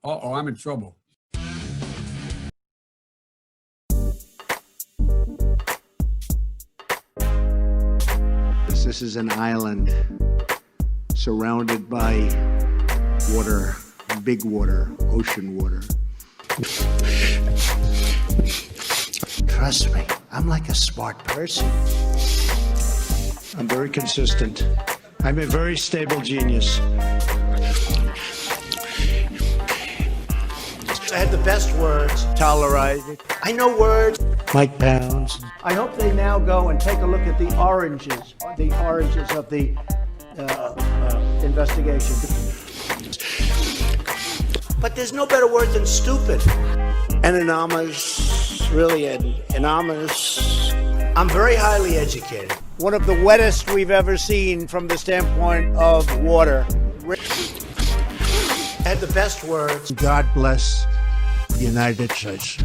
Uh-oh, I'm in trouble. This is an island surrounded by water, big water, ocean water. Trust me, I'm like a smart person. I'm very consistent. I'm a very stable genius. I had the best words. Tolerated. I know words. Mike Pounds. I hope they now go and take a look at the oranges of the investigation. But there's no better word than stupid. Anonymous, really anonymous. I'm very highly educated. One of the wettest we've ever seen from the standpoint of water. Had the best words. God bless the United States.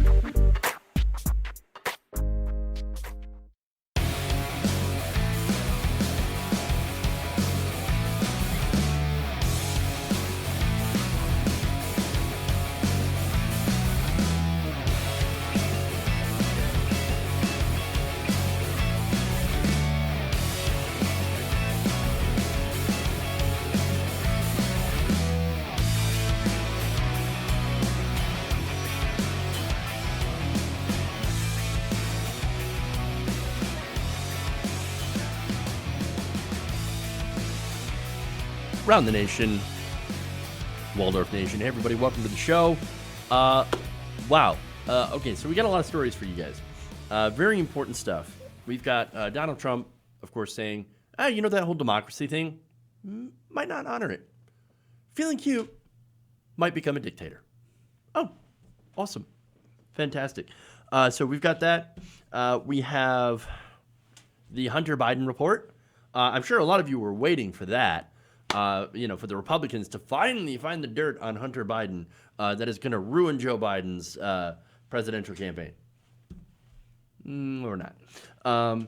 Around the nation, Waldorf Nation. Hey, everybody, welcome to the show. Wow. Okay, so we got a lot of stories for you guys. Very important stuff. We've got Donald Trump, of course, saying, you know, that whole democracy thing, might not honor it. Feeling cute, might become a dictator. Oh, awesome. Fantastic. So we've got that. We have the Hunter Biden report. I'm sure a lot of you were waiting for that. For the Republicans to finally find the dirt on Hunter Biden that is going to ruin Joe Biden's presidential campaign. Or not.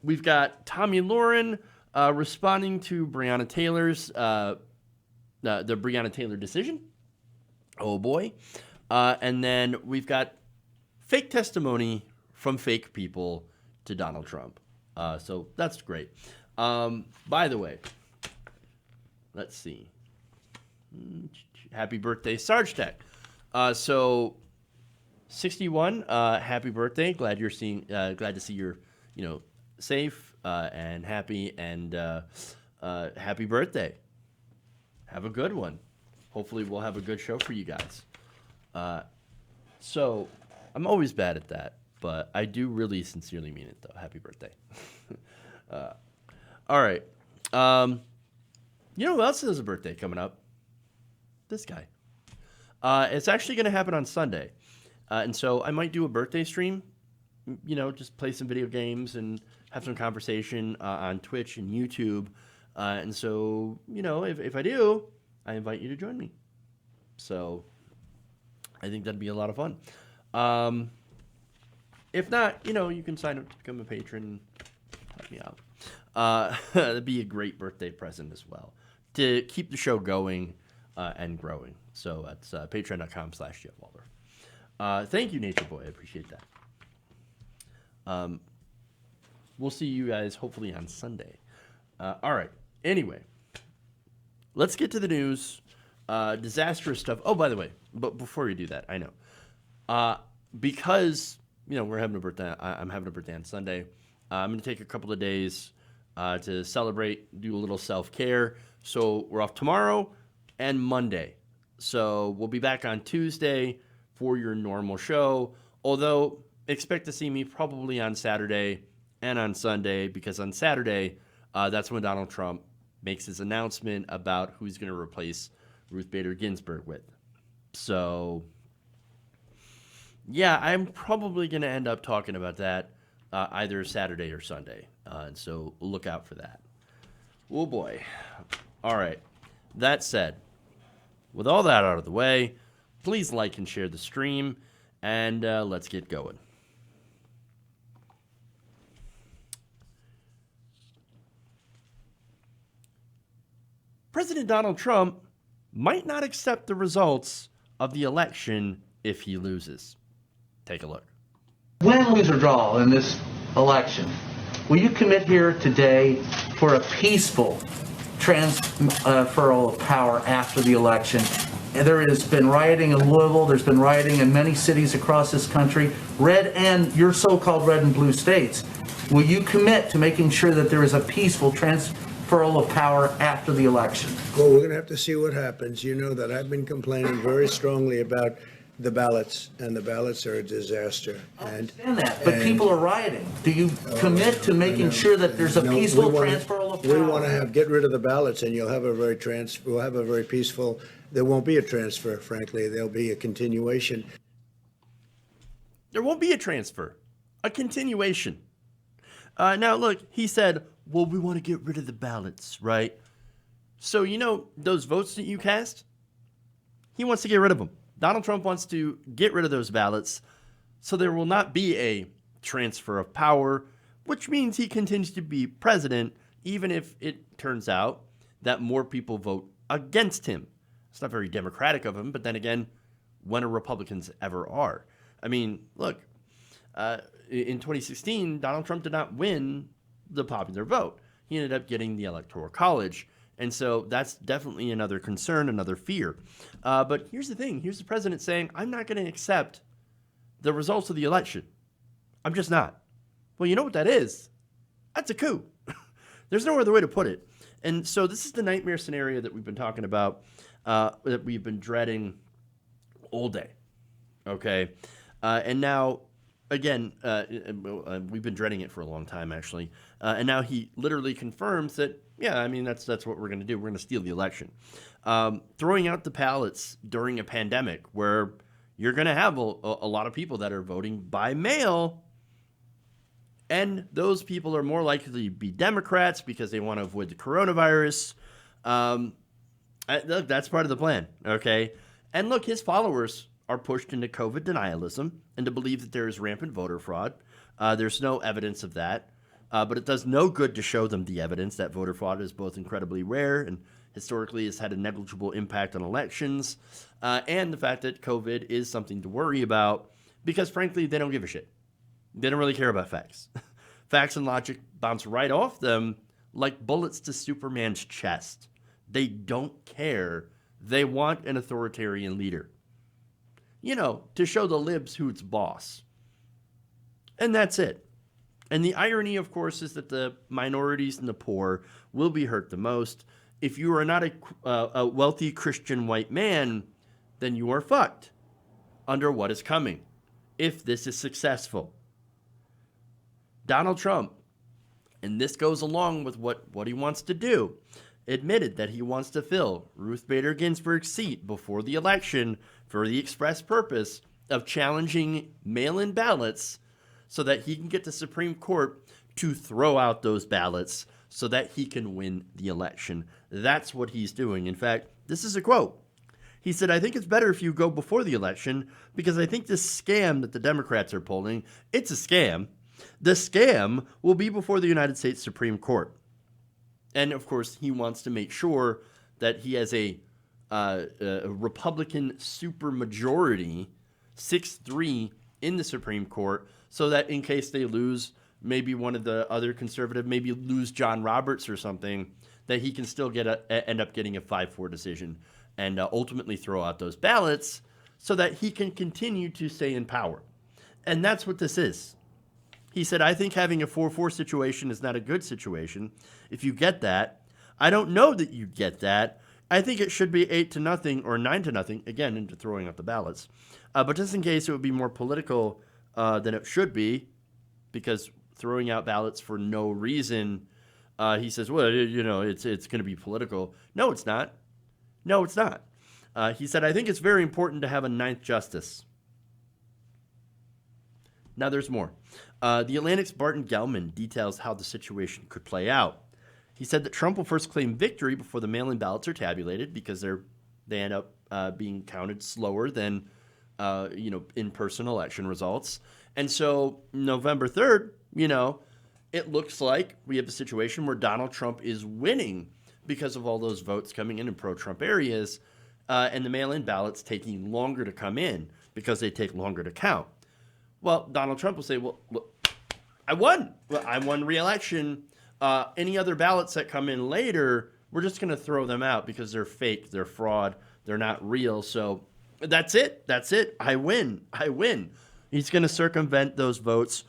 We've got Tomi Lahren responding to Breonna Taylor's, the Breonna Taylor decision. Oh, boy. And then we've got fake testimony from fake people to Donald Trump. So that's great. By the way, let's see. Happy birthday, Sarge Tech. So 61. Happy birthday. Glad to see you're, safe and happy, and happy birthday. Have a good one. Hopefully, we'll have a good show for you guys. So I'm always bad at that, but I do really sincerely mean it, though. Happy birthday. All right. You know who else has a birthday coming up? This guy. It's actually going to happen on Sunday. And so I might do a birthday stream, just play some video games and have some conversation on Twitch and YouTube. And so, if I do, I invite you to join me. So I think that'd be a lot of fun. If not, you can sign up to become a patron. Help me out. That'd be a great birthday present as well, to keep the show going and growing. So that's patreon.com/JeffWaldorf. Thank you, Nature Boy. I appreciate that. We'll see you guys hopefully on Sunday. All right. Anyway, let's get to the news. Disastrous stuff. Oh, by the way, but before we do that, I know. Because, we're having a birthday. I'm having a birthday on Sunday. I'm going to take a couple of days to celebrate, do a little self-care. So we're off tomorrow and Monday. So we'll be back on Tuesday for your normal show. Although, expect to see me probably on Saturday and on Sunday, because on Saturday, that's when Donald Trump makes his announcement about who he's going to replace Ruth Bader Ginsburg with. So, yeah, I'm probably going to end up talking about that either Saturday or Sunday. And so look out for that. Oh, boy. All right. That said, with all that out of the way, please like and share the stream, and let's get going. President Donald Trump might not accept the results of the election if he loses. Take a look. Win, lose, or draw in this election, will you commit here today for a peaceful transferal of power after the election? There has been rioting in Louisville. There's been rioting in many cities across this country, red and your so-called red and blue states. Will you commit to making sure that there is a peaceful transferal of power after the election? Well, we're going to have to see what happens. You know that I've been complaining very strongly about the ballots, and the ballots are a disaster. I understand that, but people are rioting. Do you commit to making sure that there's a peaceful transferal of power? We want to get rid of the ballots, and we'll have a very peaceful. There won't be a transfer, frankly. There'll be a continuation. There won't be a transfer, a continuation. Now, look, he said, well, we want to get rid of the ballots, right? So, you know, those votes that you cast, he wants to get rid of them. Donald Trump wants to get rid of those ballots so there will not be a transfer of power, which means he continues to be president, even if it turns out that more people vote against him. It's not very democratic of him, but then again, when are Republicans ever are? I mean, look, in 2016, Donald Trump did not win the popular vote. He ended up getting the Electoral College. And so that's definitely another concern, another fear. But here's the thing. Here's the president saying, I'm not going to accept the results of the election. I'm just not. Well, you know what that is? That's a coup. There's no other way to put it. And so this is the nightmare scenario that we've been talking about, that we've been dreading all day. Okay? And now, again, we've been dreading it for a long time, actually. And now he literally confirms that, yeah, I mean, that's what we're going to do. We're going to steal the election. Throwing out the ballots during a pandemic where you're going to have a lot of people that are voting by mail, and those people are more likely to be Democrats because they want to avoid the coronavirus. Look, that's part of the plan, okay? And look, his followers are pushed into COVID denialism and to believe that there is rampant voter fraud. There's no evidence of that. But it does no good to show them the evidence that voter fraud is both incredibly rare and historically has had a negligible impact on elections, and the fact that COVID is something to worry about because, frankly, they don't give a shit. They don't really care about facts. Facts and logic bounce right off them like bullets to Superman's chest. They don't care. They want an authoritarian leader. You know, to show the libs who's boss. And that's it. And the irony, of course, is that the minorities and the poor will be hurt the most. If you are not a wealthy Christian white man, then you are fucked under what is coming if this is successful. Donald Trump, and this goes along with what he wants to do, admitted that he wants to fill Ruth Bader Ginsburg's seat before the election for the express purpose of challenging mail-in ballots so that he can get the Supreme Court to throw out those ballots so that he can win the election. That's what he's doing. In fact, this is a quote. He said, I think it's better if you go before the election because I think this scam that the Democrats are pulling, it's a scam. The scam will be before the United States Supreme Court. And, of course, he wants to make sure that he has a Republican supermajority, 6-3, in the Supreme Court, so that in case they lose maybe one of the other conservative, maybe lose John Roberts or something, that he can still end up getting a 5-4 decision and ultimately throw out those ballots so that he can continue to stay in power. And that's what this is. He said, I think having a 4-4 situation is not a good situation. If you get that, I don't know that you get that. I think it should be 8-0 or 9-0, again, into throwing out the ballots. But just in case it would be more political than it should be, because throwing out ballots for no reason, he says, well, you know, it's going to be political. No, it's not. No, it's not. He said, I think it's very important to have a ninth justice. Now there's more. The Atlantic's Barton Gelman details how the situation could play out. He said that Trump will first claim victory before the mail-in ballots are tabulated because they end up being counted slower than in-person election results. And so November 3rd, it looks like we have a situation where Donald Trump is winning because of all those votes coming in pro-Trump areas. and the mail-in ballots taking longer to come in because they take longer to count. Well, Donald Trump will say, well, look, I won. Well, I won re-election. Any other ballots that come in later, we're just going to throw them out because they're fake, they're fraud, they're not real. So that's it. That's it. I win. I win. He's going to circumvent those votes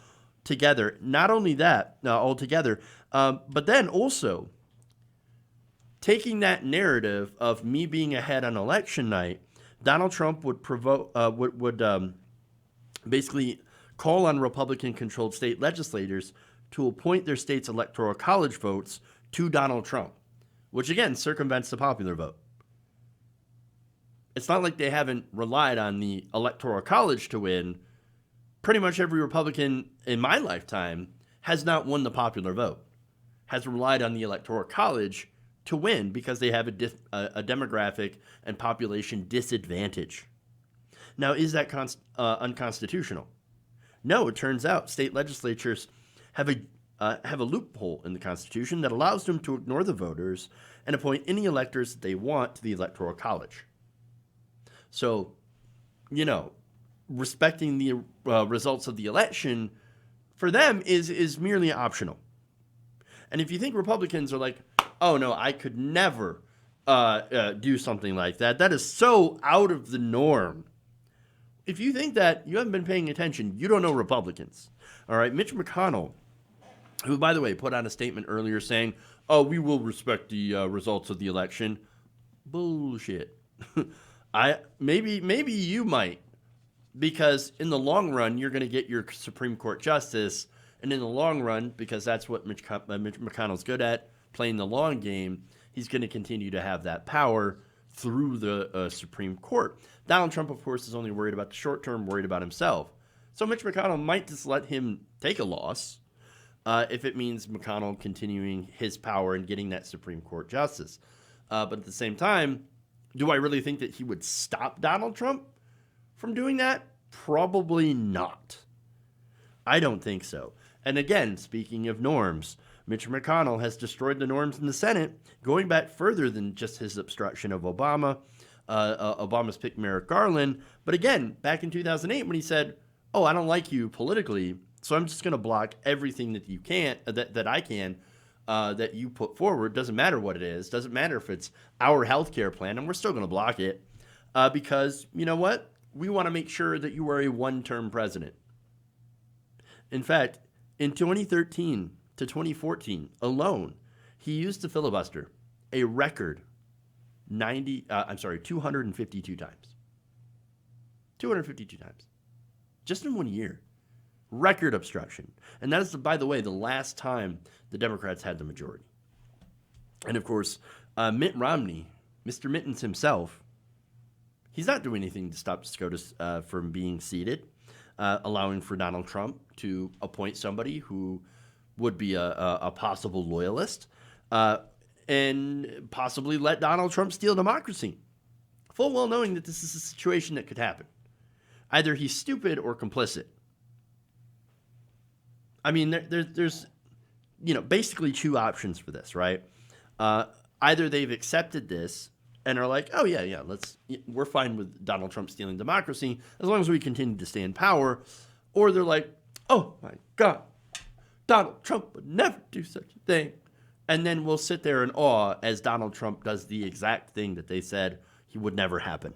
together. Not only that, altogether, but then also taking that narrative of me being ahead on election night, Donald Trump would basically call on Republican-controlled state legislators to appoint their state's electoral college votes to Donald Trump, which again circumvents the popular vote. It's not like they haven't relied on the electoral college to win. Pretty much every Republican in my lifetime has not won the popular vote, has relied on the electoral college to win because they have a demographic and population disadvantage. Now, is that unconstitutional? No, it turns out state legislatures have a loophole in the Constitution that allows them to ignore the voters and appoint any electors that they want to the Electoral College. So, respecting the results of the election for them is merely optional. And if you think Republicans are like, oh no, I could never do something like that, that is so out of the norm. If you think that, you haven't been paying attention. You don't know Republicans. All right, Mitch McConnell, who, by the way, put out a statement earlier saying, oh, we will respect the results of the election. Bullshit. Maybe you might, because in the long run, you're going to get your Supreme Court justice, and in the long run, because that's what Mitch McConnell's good at, playing the long game, he's going to continue to have that power through the Supreme Court. Donald Trump, of course, is only worried about the short term, worried about himself. So Mitch McConnell might just let him take a loss if it means McConnell continuing his power and getting that Supreme Court justice. But at the same time, do I really think that he would stop Donald Trump from doing that? Probably not. I don't think so. And again, speaking of norms, Mitch McConnell has destroyed the norms in the Senate, going back further than just his obstruction of Obama. Obama's picked Merrick Garland. But again, back in 2008 when he said, oh, I don't like you politically, so I'm just going to block everything that you can't, that I can, that you put forward. Doesn't matter what it is. Doesn't matter if it's our healthcare plan, and we're still going to block it because, you know what? We want to make sure that you are a one-term president. In fact, in 2013 to 2014 alone, he used the filibuster a record 252 times. 252 times. Just in 1 year. Record obstruction. And that is, by the way, the last time the Democrats had the majority. And of course, Mitt Romney, Mr. Mittens himself, he's not doing anything to stop SCOTUS from being seated, allowing for Donald Trump to appoint somebody who would be a possible loyalist, and possibly let Donald Trump steal democracy, full well knowing that this is a situation that could happen. Either he's stupid or complicit. I mean, there's basically two options for this, right? Either they've accepted this and are like, oh yeah, we're fine with Donald Trump stealing democracy as long as we continue to stay in power, or they're like, oh my God, Donald Trump would never do such a thing. And then we'll sit there in awe as Donald Trump does the exact thing that they said he would never happen.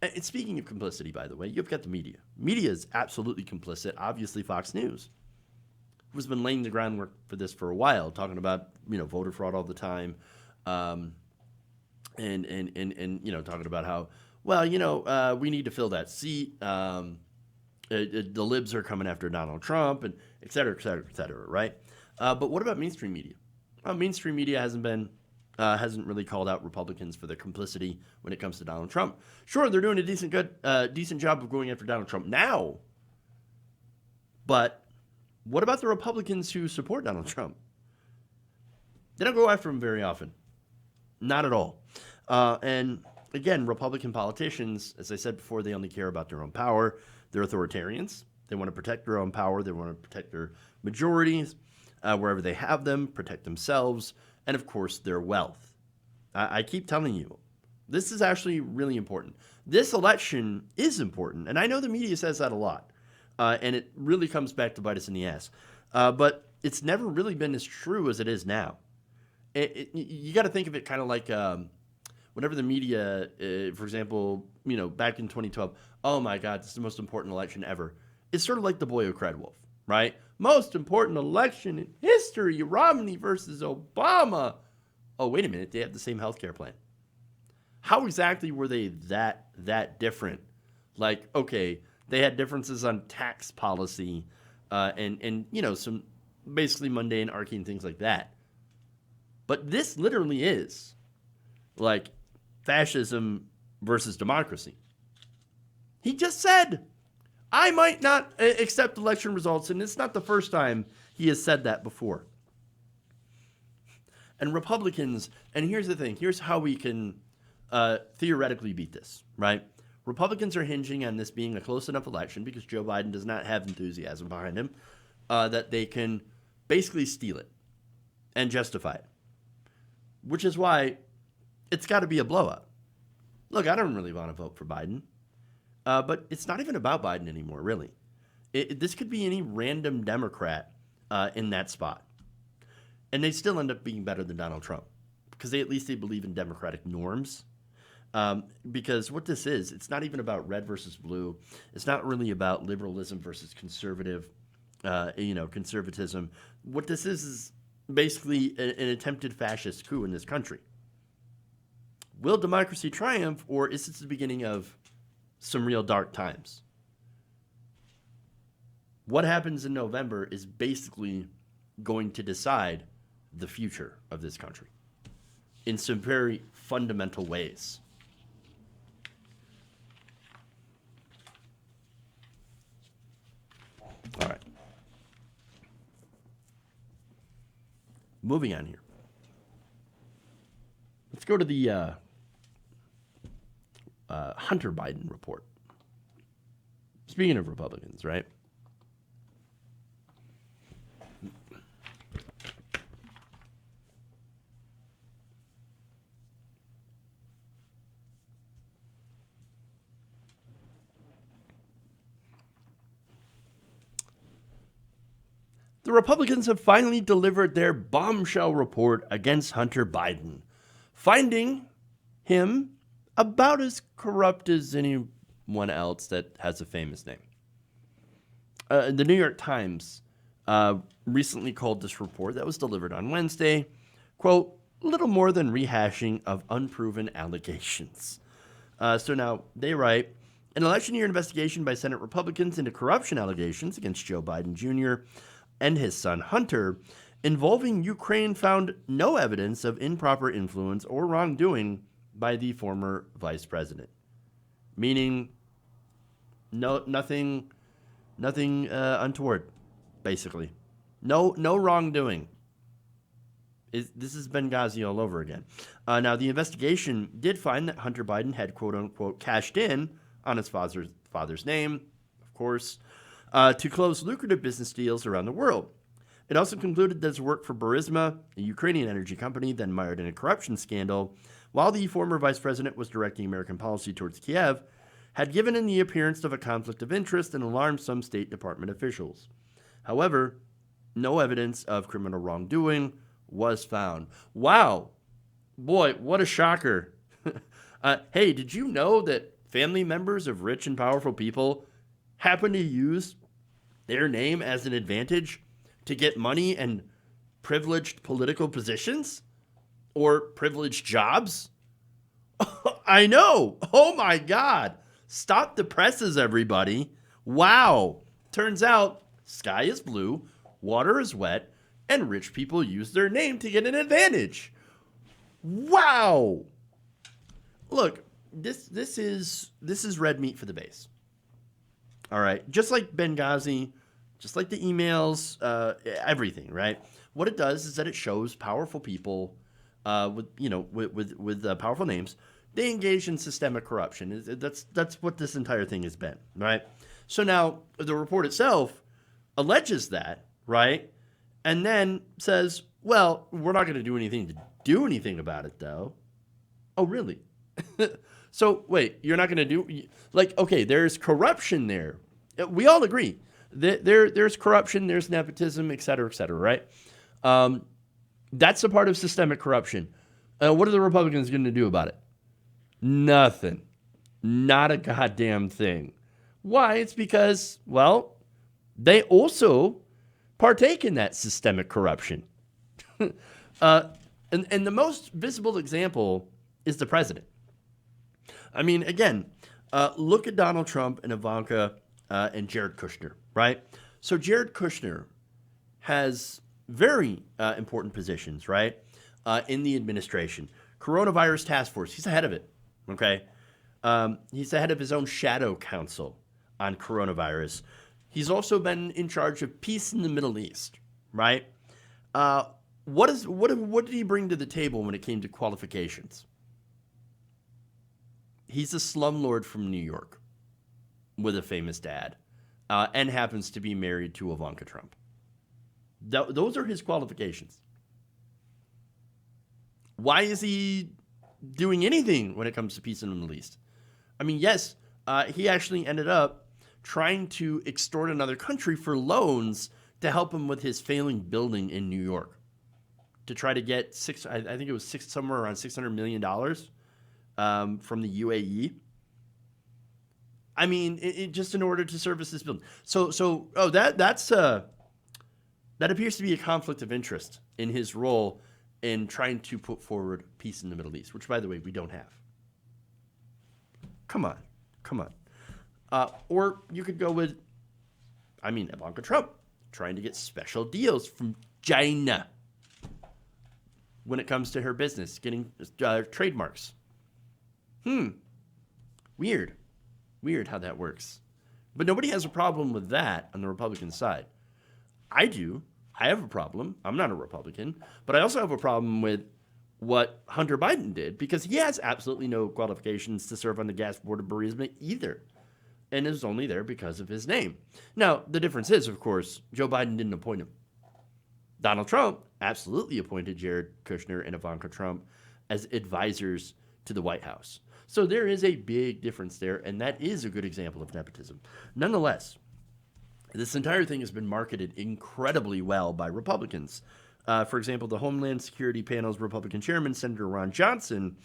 And speaking of complicity, by the way, you've got the media. Media is absolutely complicit. Obviously, Fox News has been laying the groundwork for this for a while, talking about voter fraud all the time, and talking about how we need to fill that seat. The libs are coming after Donald Trump, and et cetera, et cetera, et cetera, right? But what about mainstream media? Mainstream media hasn't really called out Republicans for their complicity when it comes to Donald Trump. Sure, they're doing a decent job of going after Donald Trump now, but what about the Republicans who support Donald Trump? They don't go after him very often. Not at all. And again, Republican politicians, as I said before, they only care about their own power. They're authoritarians. They want to protect their own power. They want to protect their majorities wherever they have them, protect themselves, and of course, their wealth. I keep telling you, this is actually really important. This election is important, and I know the media says that a lot, and it really comes back to bite us in the ass. But it's never really been as true as it is now. You got to think of it kind of like whenever the media, for example, back in 2012, oh my God, this is the most important election ever. It's sort of like the boy who cried wolf, right? Most important election in history, Romney versus Obama. Oh, wait a minute, they have the same healthcare plan. How exactly were they that different? Like, okay, they had differences on tax policy and some basically mundane arcane things like that. But this literally is like fascism versus democracy. He just said, I might not accept election results, and it's not the first time he has said that before. And Republicans, and here's the thing, here's how we can theoretically beat this, right? Republicans are hinging on this being a close enough election because Joe Biden does not have enthusiasm behind him that they can basically steal it and justify it, which is why it's got to be a blowout. Look, I don't really want to vote for Biden, but it's not even about Biden anymore, really. This could be any random Democrat in that spot. And they still end up being better than Donald Trump because at least they believe in democratic norms. Because what this is, it's not even about red versus blue. It's not really about liberalism versus conservatism. What this is basically an attempted fascist coup in this country. Will democracy triumph, or is this the beginning of some real dark times? What happens in November is basically going to decide the future of this country in some very fundamental ways. All right. Moving on here. Let's go to the Hunter Biden report. Speaking of Republicans, right? The Republicans have finally delivered their bombshell report against Hunter Biden, finding him about as corrupt as anyone else that has a famous name. The New York Times recently called this report that was delivered on Wednesday, quote, little more than rehashing of unproven allegations. So now they write, an election year investigation by Senate Republicans into corruption allegations against Joe Biden Jr. and his son Hunter involving Ukraine found no evidence of improper influence or wrongdoing by the former vice president. Meaning, nothing untoward, basically. No wrongdoing. This is Benghazi all over again. Now, the investigation did find that Hunter Biden had, quote-unquote, cashed in on his father's name, of course, to close lucrative business deals around the world. It also concluded that his work for Burisma, a Ukrainian energy company then mired in a corruption scandal, while the former vice president was directing American policy towards Kiev, had given him the appearance of a conflict of interest and alarmed some State Department officials. However, no evidence of criminal wrongdoing was found. Wow. Boy, what a shocker. Hey, did you know that family members of rich and powerful people happen to use their name as an advantage to get money and privileged political positions or privileged jobs? I know. Oh my God. Stop the presses, everybody. Wow. Turns out sky is blue, water is wet, and rich people use their name to get an advantage. Wow. Look, this is red meat for the base. All right, just like Benghazi, just like the emails, everything, right? What it does is that it shows powerful people with powerful names. They engage in systemic corruption. That's what this entire thing has been, right? So now the report itself alleges that, right? And then says, well, we're not going to do anything about it, though. Oh, really? So, wait, you're not going to do... Like, okay, there's corruption there. We all agree. There's corruption, there's nepotism, et cetera, right? That's a part of systemic corruption. What are the Republicans going to do about it? Nothing. Not a goddamn thing. Why? It's because, well, they also partake in that systemic corruption. And the most visible example is the president. I mean, again, look at Donald Trump and Ivanka and Jared Kushner, right? So Jared Kushner has very important positions, right, in the administration. Coronavirus task force, he's ahead of it, okay? He's the head of his own shadow council on coronavirus. He's also been in charge of peace in the Middle East, right? What did he bring to the table when it came to qualifications? He's a slumlord from New York with a famous dad and happens to be married to Ivanka Trump. Those are his qualifications. Why is he doing anything when it comes to peace in the Middle East? I mean, yes, he actually ended up trying to extort another country for loans to help him with his failing building in New York, to try to get I think it was somewhere around $600 million from the UAE. I mean, just in order to service this building. That appears to be a conflict of interest in his role in trying to put forward peace in the Middle East, which, by the way, we don't have. Come on. Or you could go with, Ivanka Trump, trying to get special deals from China when it comes to her business, getting trademarks. Weird how that works. But nobody has a problem with that on the Republican side. I do. I have a problem. I'm not a Republican. But I also have a problem with what Hunter Biden did, because he has absolutely no qualifications to serve on the gas board of Burisma either, and is only there because of his name. Now, the difference is, of course, Joe Biden didn't appoint him. Donald Trump absolutely appointed Jared Kushner and Ivanka Trump as advisors to the White House. So there is a big difference there, and that is a good example of nepotism. Nonetheless, this entire thing has been marketed incredibly well by Republicans. For example, the Homeland Security Panel's Republican chairman, Senator Ron Johnson,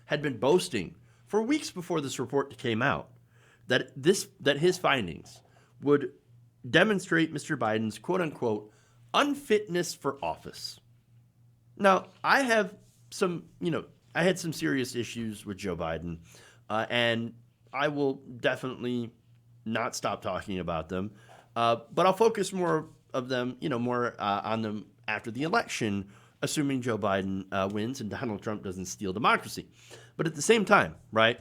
had been boasting for weeks before this report came out that his findings would demonstrate Mr. Biden's quote-unquote unfitness for office. Now, I had some serious issues with Joe Biden, and I will definitely not stop talking about them. But I'll focus more on them after the election, assuming Joe Biden wins and Donald Trump doesn't steal democracy. But at the same time, right,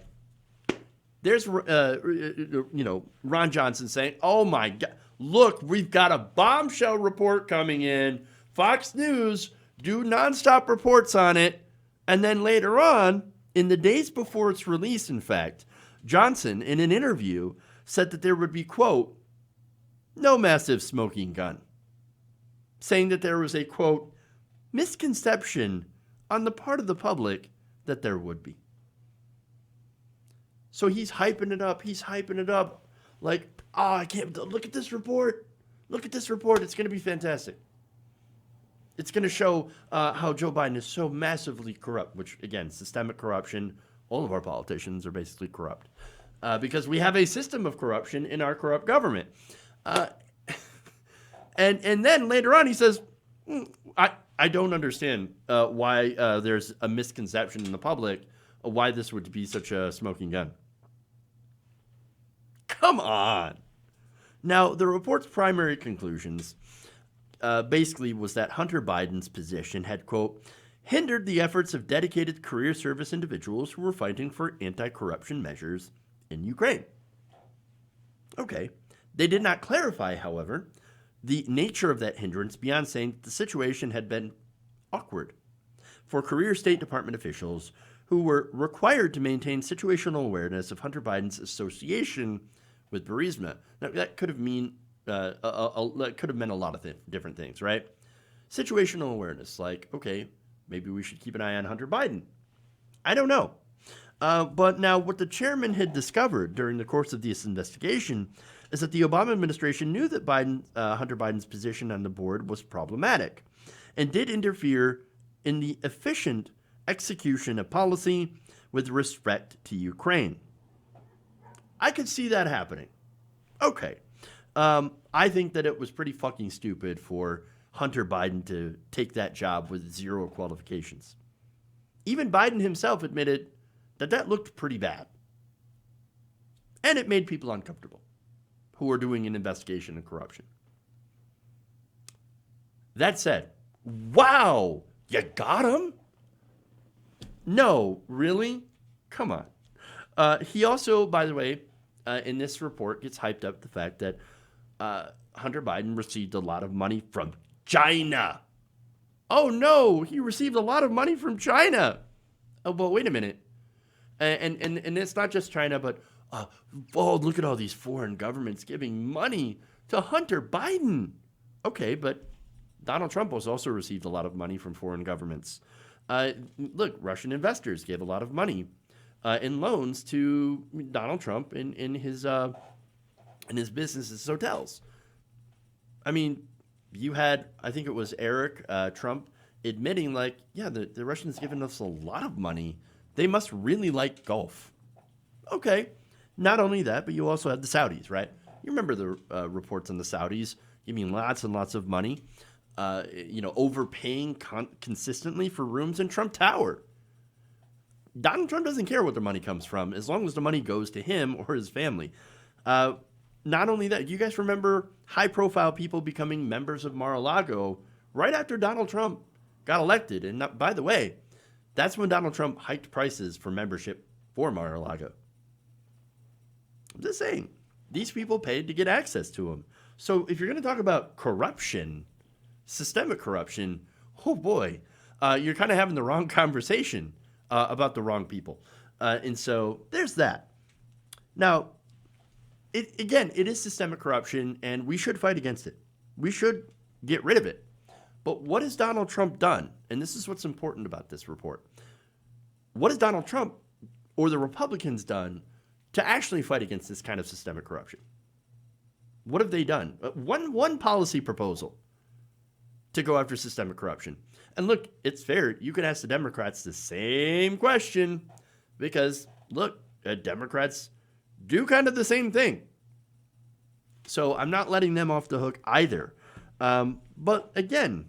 there's, Ron Johnson saying, oh my God, look, we've got a bombshell report coming in. Fox News do nonstop reports on it. And then later on, in the days before it's released, in fact, Johnson, in an interview, said that there would be, quote, no massive smoking gun, saying that there was a, quote, misconception on the part of the public that there would be. So he's hyping it up. Like, I can't, look at this report. It's going to be fantastic. It's going to show how Joe Biden is so massively corrupt, which, again, systemic corruption. All of our politicians are basically corrupt because we have a system of corruption in our corrupt government. And then later on he says, I don't understand why there's a misconception in the public of why this would be such a smoking gun. Come on. Now, the report's primary conclusions basically was that Hunter Biden's position had, quote, hindered the efforts of dedicated career service individuals who were fighting for anti-corruption measures in Ukraine. Okay. They did not clarify, however, the nature of that hindrance beyond saying that the situation had been awkward for career State Department officials who were required to maintain situational awareness of Hunter Biden's association with Burisma. Now, that could have meant a lot of different things, right? Situational awareness, like, okay, maybe we should keep an eye on Hunter Biden. I don't know. But now what the chairman had discovered during the course of this investigation is that the Obama administration knew that Hunter Biden's position on the board was problematic and did interfere in the efficient execution of policy with respect to Ukraine. I could see that happening. Okay. I think that it was pretty fucking stupid for Hunter Biden to take that job with 0 qualifications. Even Biden himself admitted that looked pretty bad. And it made people uncomfortable who were doing an investigation of corruption. That said, wow, you got him? No, really? Come on. He also, by the way, in this report gets hyped up the fact that Hunter Biden received a lot of money from China. Oh no, he received a lot of money from China. Oh, but wait a minute. And it's not just China, but look at all these foreign governments giving money to Hunter Biden. Okay, but Donald Trump has also received a lot of money from foreign governments. Look, Russian investors gave a lot of money in loans to Donald Trump in his businesses, hotels. I mean, you had, I think it was Eric Trump admitting, like, yeah, the Russians given us a lot of money. They must really like golf. Okay. Not only that, but you also had the Saudis, right? You remember the reports on the Saudis giving lots and lots of money, overpaying consistently for rooms in Trump Tower. Donald Trump doesn't care what the money comes from as long as the money goes to him or his family. Not only that, you guys remember high-profile people becoming members of Mar-a-Lago right after Donald Trump got elected. And by the way, that's when Donald Trump hiked prices for membership for Mar-a-Lago. I'm just saying, these people paid to get access to him. So if you're going to talk about corruption, systemic corruption, oh boy, you're kind of having the wrong conversation about the wrong people. And so there's that. Now, it is systemic corruption, and we should fight against it. We should get rid of it. But what has Donald Trump done? And this is what's important about this report. What has Donald Trump or the Republicans done to actually fight against this kind of systemic corruption? What have they done? One policy proposal to go after systemic corruption. And look, it's fair. You can ask the Democrats the same question because, look, Democrats do kind of the same thing. So I'm not letting them off the hook either. But again,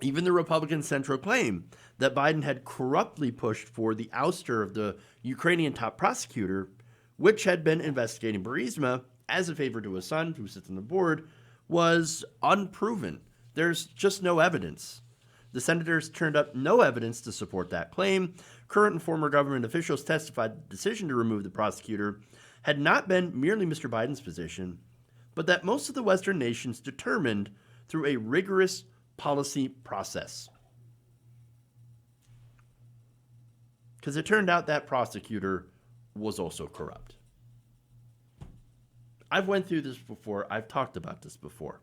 even the Republican Central claim that Biden had corruptly pushed for the ouster of the Ukrainian top prosecutor, which had been investigating Burisma as a favor to his son, who sits on the board, was unproven. There's just no evidence. The senators turned up no evidence to support that claim. Current and former government officials testified the decision to remove the prosecutor had not been merely Mr. Biden's position, but that most of the Western nations determined through a rigorous policy process. Because it turned out that prosecutor was also corrupt. I've went through this before. I've talked about this before.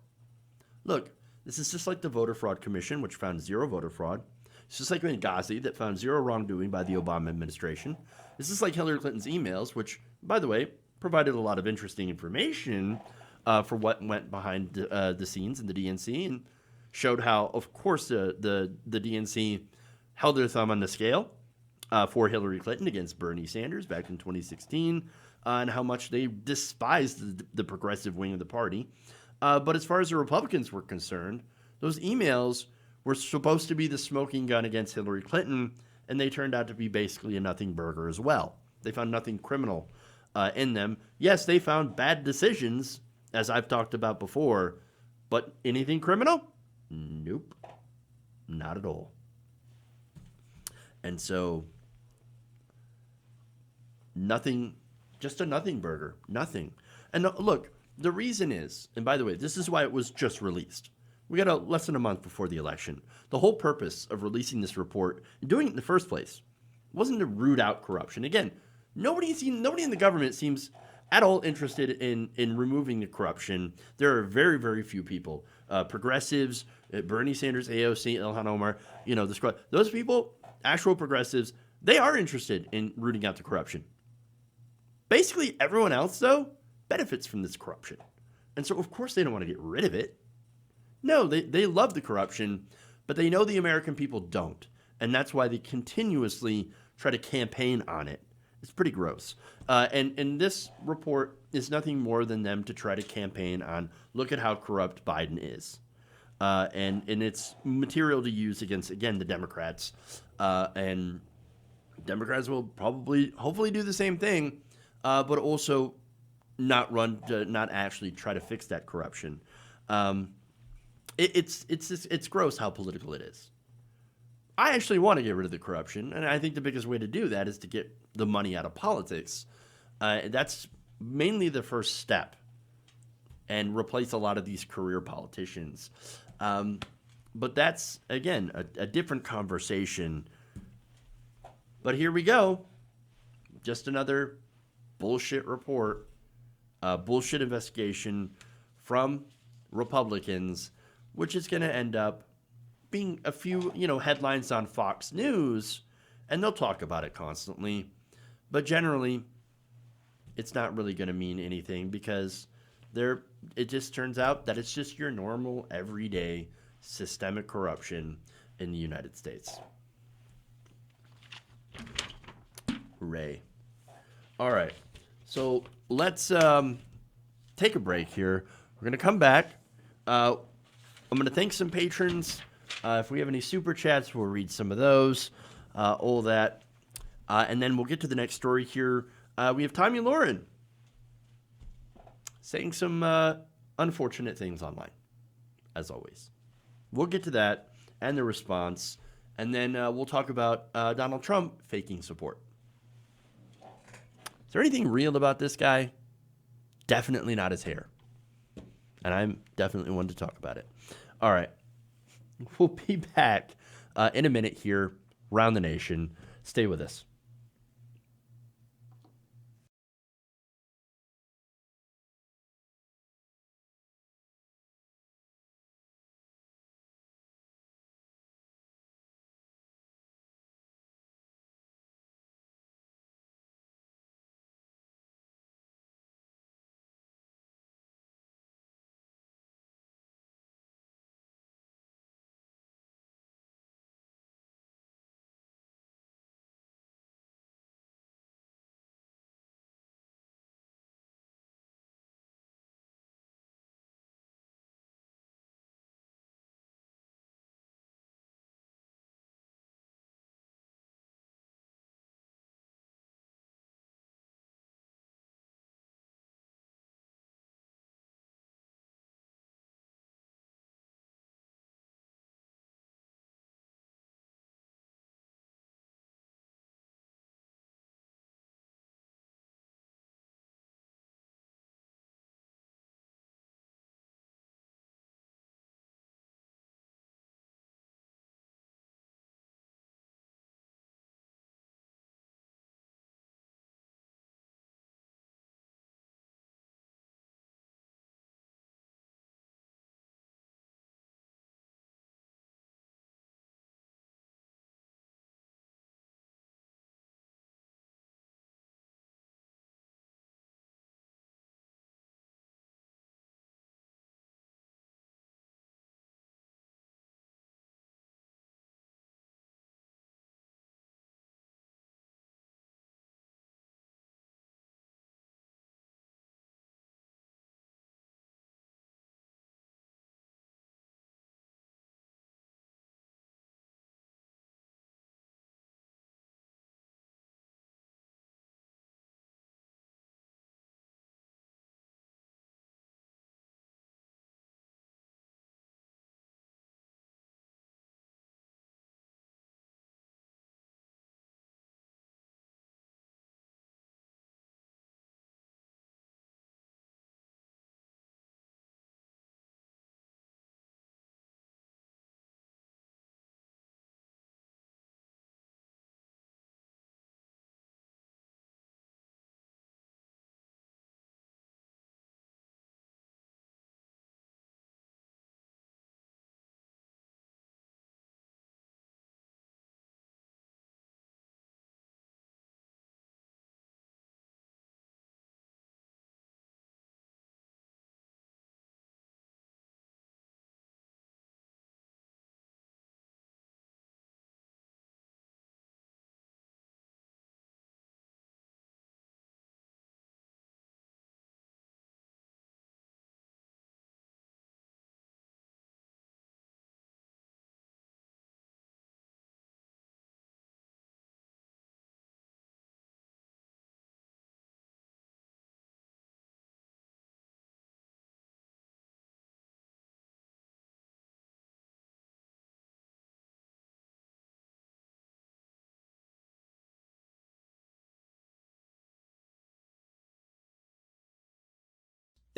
Look, this is just like the Voter Fraud Commission, which found 0 voter fraud. It's just like Benghazi, that found 0 wrongdoing by the Obama administration. This is like Hillary Clinton's emails, which, by the way, provided a lot of interesting information for what went behind the scenes in the DNC and showed how, of course, the DNC held their thumb on the scale for Hillary Clinton against Bernie Sanders back in 2016, and how much they despised the progressive wing of the party. But as far as the Republicans were concerned, those emails were supposed to be the smoking gun against Hillary Clinton, and they turned out to be basically a nothing burger as well. They found nothing criminal in them. Yes, they found bad decisions, as I've talked about before, but anything criminal? Nope. Not at all. And so, nothing, just a nothing burger. Nothing. And look, the reason is, and by the way, this is why it was just released. We got less than a month before the election. The whole purpose of releasing this report and doing it in the first place wasn't to root out corruption. Again, nobody in the government seems at all interested in removing the corruption. There are very, very few people. Progressives, Bernie Sanders, AOC, Ilhan Omar, the squad. Those people, actual progressives, They are interested in rooting out the corruption. Basically, everyone else, though, benefits from this corruption. And so, of course, they don't want to get rid of it. No, they love the corruption, but they know the American people don't. And that's why they continuously try to campaign on it. It's pretty gross. And this report is nothing more than them to try to campaign on, look at how corrupt Biden is. And it's material to use against, again, the Democrats. And Democrats will probably, hopefully do the same thing, but also not actually try to fix that corruption. It's gross how political it is. I actually want to get rid of the corruption, and I think the biggest way to do that is to get the money out of politics. That's mainly the first step, and replace a lot of these career politicians. But that's, again, a different conversation. But here we go. Just another bullshit report, bullshit investigation from Republicans, which is going to end up being a few, headlines on Fox News, and they'll talk about it constantly. But generally, it's not really going to mean anything because it just turns out that it's just your normal, everyday, systemic corruption in the United States. Hooray. All right. So let's take a break here. We're going to come back. I'm going to thank some patrons. If we have any super chats, we'll read some of those, all that. And then we'll get to the next story here. We have Tomi Lahren saying some unfortunate things online, as always. We'll get to that and the response. And then we'll talk about Donald Trump faking support. Is there anything real about this guy? Definitely not his hair. And I'm definitely one to talk about it. All right. We'll be back in a minute here around the nation. Stay with us.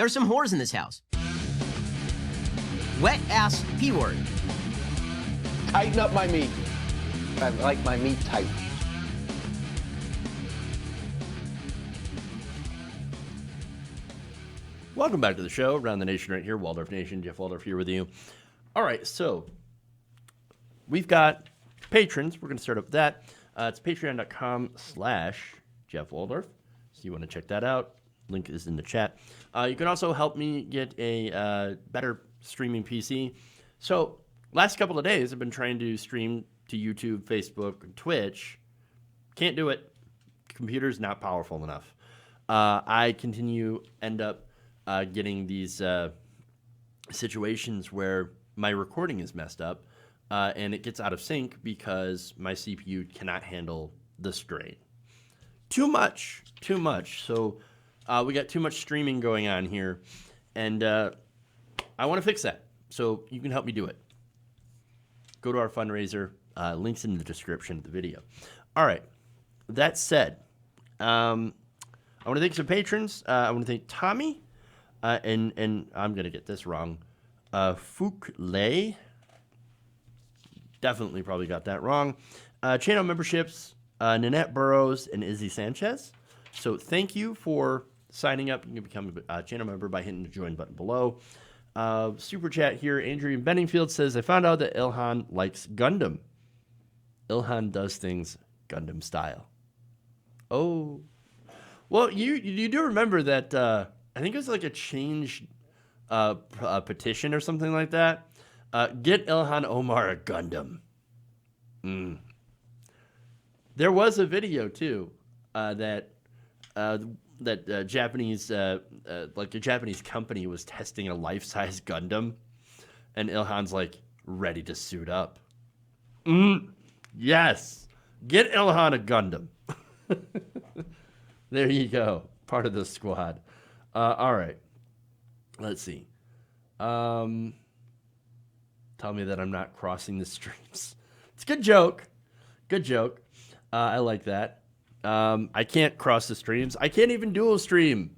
There are some whores in this house. Wet ass P word. Tighten up my meat. I like my meat tight. Welcome back to the show. Around the Nation right here. Waldorf Nation. Jeff Waldorf here with you. All right, so we've got patrons. We're going to start up with that. It's patreon.com/Jeff Waldorf. So you want to check that out. Link is in the chat. You can also help me get a better streaming PC. So last couple of days, I've been trying to stream to YouTube, Facebook, and Twitch. Can't do it. Computer's not powerful enough. I end up getting these situations where my recording is messed up and it gets out of sync because my CPU cannot handle the strain. Too much. So we got too much streaming going on here, and I want to fix that. So you can help me do it. Go to our fundraiser. Links in the description of the video. All right. That said, I want to thank some patrons. I want to thank Tomi, and I'm going to get this wrong. Fukley. Definitely probably got that wrong. Channel memberships, Nanette Burrows and Izzy Sanchez. So thank you for signing up. You can become a channel member by hitting the join button below. Super chat here. Andrew Benningfield says, I found out that Ilhan likes Gundam. Ilhan does things Gundam style. Oh. Well, you do remember that, I think it was like a change petition or something like that. Get Ilhan Omar a Gundam. There was a video, too, that Japanese, like a Japanese company was testing a life-size Gundam, and Ilhan's like ready to suit up. Yes, get Ilhan a Gundam. There you go, part of the squad. All right, let's see. Tell me that I'm not crossing the streams. It's a good joke. Good joke. I like that. I can't cross the streams. I can't even dual stream.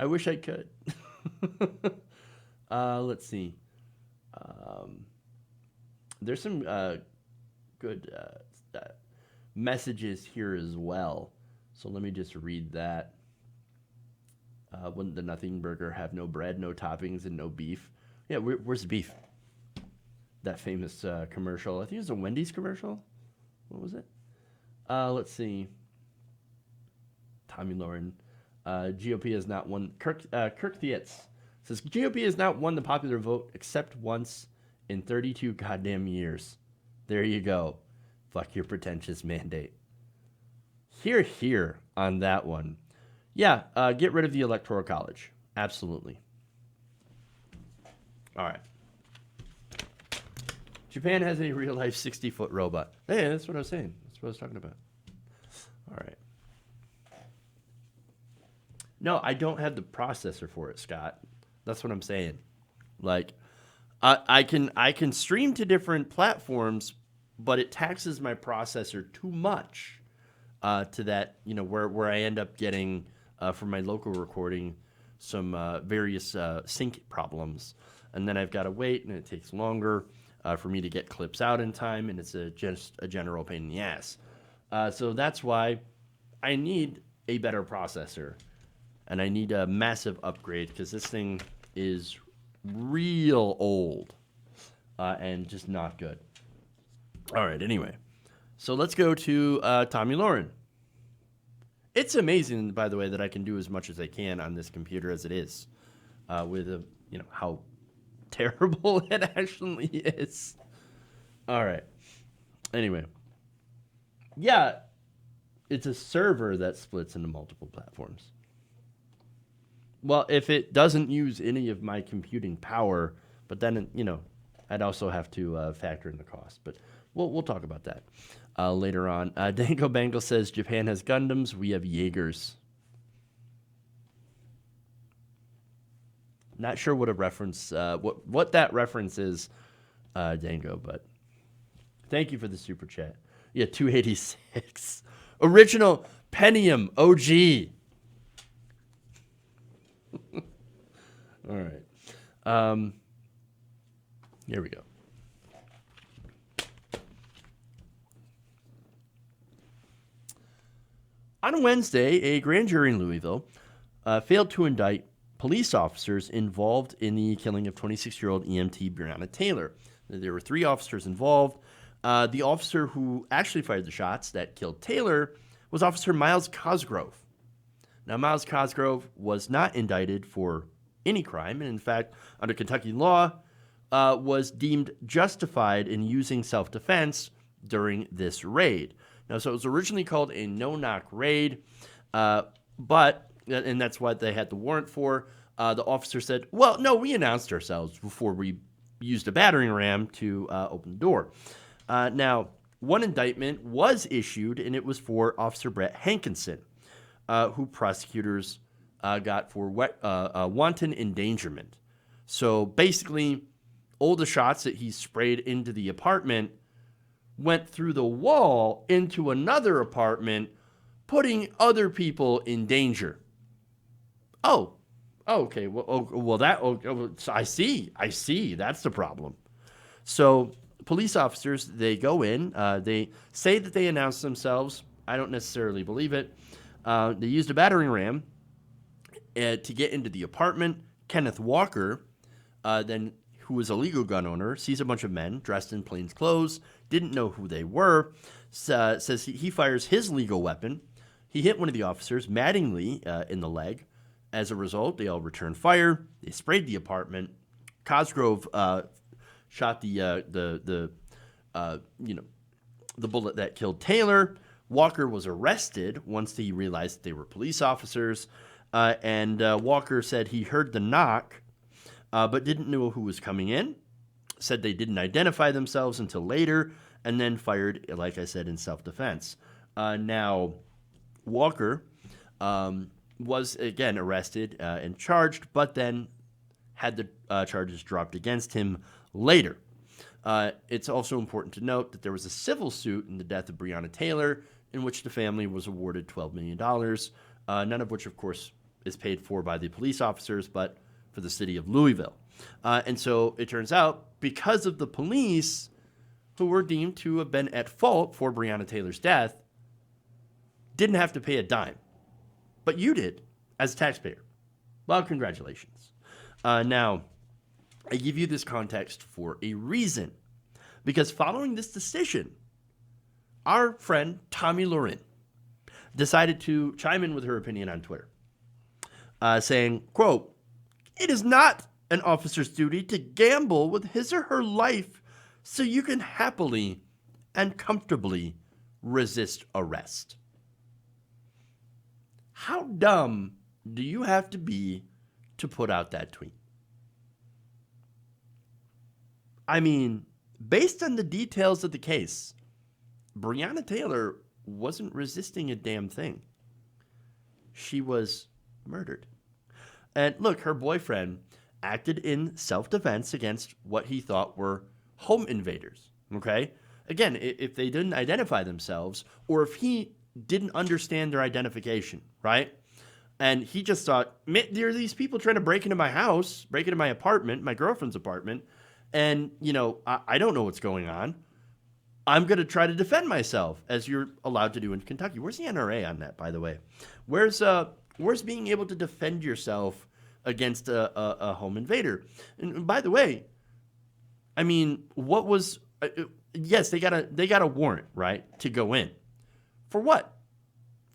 I wish I could. Let's see. There's some good messages here as well. So let me just read that. Wouldn't the Nothing Burger have no bread, no toppings, and no beef? Yeah, where's the beef? That famous commercial. I think it was a Wendy's commercial. What was it? Let's see. Tommy Lauren. GOP has not won. Kirk Thietz says, GOP has not won the popular vote except once in 32 goddamn years. There you go. Fuck your pretentious mandate. Here on that one. Yeah, get rid of the Electoral College. Absolutely. All right. Japan has a real-life 60-foot robot. Hey, that's what I was saying. That's what I was talking about. All right. No, I don't have the processor for it, Scott. That's what I'm saying. Like, I can stream to different platforms, but it taxes my processor too much to that, where I end up getting, for my local recording, some various sync problems. And then I've got to wait, and it takes longer for me to get clips out in time, and it's just a general pain in the ass. So that's why I need a better processor, and I need a massive upgrade because this thing is real old and just not good. All right, anyway. So let's go to Tommy Lauren. It's amazing, by the way, that I can do as much as I can on this computer as it is with how terrible it actually is. All right. Anyway. Yeah, it's a server that splits into multiple platforms. Well, if it doesn't use any of my computing power, but then, I'd also have to factor in the cost. But we'll talk about that later on. Dango Bangle says, Japan has Gundams, we have Jaegers. Not sure what a reference, what that reference is, Dango, but thank you for the super chat. Yeah, 286. Original Pentium OG. All right. Here we go. On Wednesday, a grand jury in Louisville failed to indict police officers involved in the killing of 26-year-old EMT Breonna Taylor. There were 3 officers involved. The officer who actually fired the shots that killed Taylor was Officer Miles Cosgrove. Now, Miles Cosgrove was not indicted for any crime, and in fact, under Kentucky law, was deemed justified in using self-defense during this raid. Now, so it was originally called a no-knock raid, but, and that's what they had the warrant for, the officer said, well, no, we announced ourselves before we used a battering ram to open the door. Now, one indictment was issued, and it was for Officer Brett Hankinson, who prosecutors got for wanton endangerment. So basically, all the shots that he sprayed into the apartment went through the wall into another apartment, putting other people in danger. Oh, okay. I see. That's the problem. So police officers, they go in, they say that they announced themselves. I don't necessarily believe it. They used a battering ram to get into the apartment. Kenneth Walker, who was a legal gun owner, sees a bunch of men dressed in plain clothes, didn't know who they were, says he fires his legal weapon. He hit one of the officers, Mattingly, in the leg. As a result, they all returned fire. They sprayed the apartment. Cosgrove shot the bullet that killed Taylor. Walker was arrested once he realized that they were police officers. And Walker said he heard the knock, but didn't know who was coming in. Said they didn't identify themselves until later, and then fired, like I said, in self-defense. Now, Walker was, again, arrested and charged, but then had the charges dropped against him later. It's also important to note that there was a civil suit in the death of Breonna Taylor, in which the family was awarded $12 million, none of which, of course, is paid for by the police officers, but for the city of Louisville. And so it turns out, because of the police who were deemed to have been at fault for Breonna Taylor's death, didn't have to pay a dime. But you did, as a taxpayer. Well, congratulations. Now, I give you this context for a reason. Because following this decision, our friend Tomi Lahren decided to chime in with her opinion on Twitter, saying, quote, "It is not an officer's duty to gamble with his or her life so you can happily and comfortably resist arrest." How dumb do you have to be to put out that tweet? I mean, based on the details of the case, Breonna Taylor wasn't resisting a damn thing. She was murdered. And look, her boyfriend acted in self-defense against what he thought were home invaders, okay? Again, if they didn't identify themselves, or if he didn't understand their identification, right? And he just thought, there are these people trying to break into my house, break into my apartment, my girlfriend's apartment, and, I don't know what's going on. I'm going to try to defend myself, as you're allowed to do in Kentucky. Where's the NRA on that, by the way? Where's being able to defend yourself against a home invader? And by the way, I mean, what was? Yes, they got a warrant, right, to go in. For what?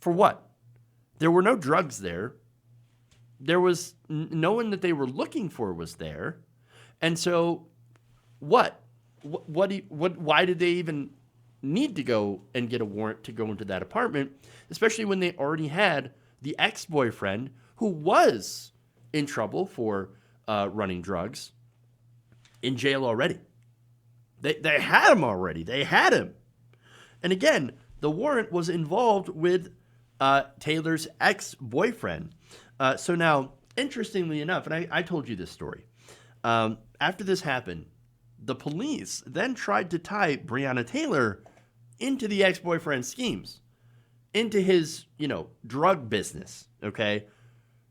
For what? There were no drugs there. There was no one that they were looking for was there, and so what? Why did they even need to go and get a warrant to go into that apartment, especially when they already had the ex-boyfriend who was in trouble for running drugs in jail already? They had him already. They had him. And again, the warrant was involved with Taylor's ex-boyfriend. So now, interestingly enough, and I told you this story, after this happened, the police then tried to tie Breonna Taylor into the ex-boyfriend's schemes, into his, drug business, okay?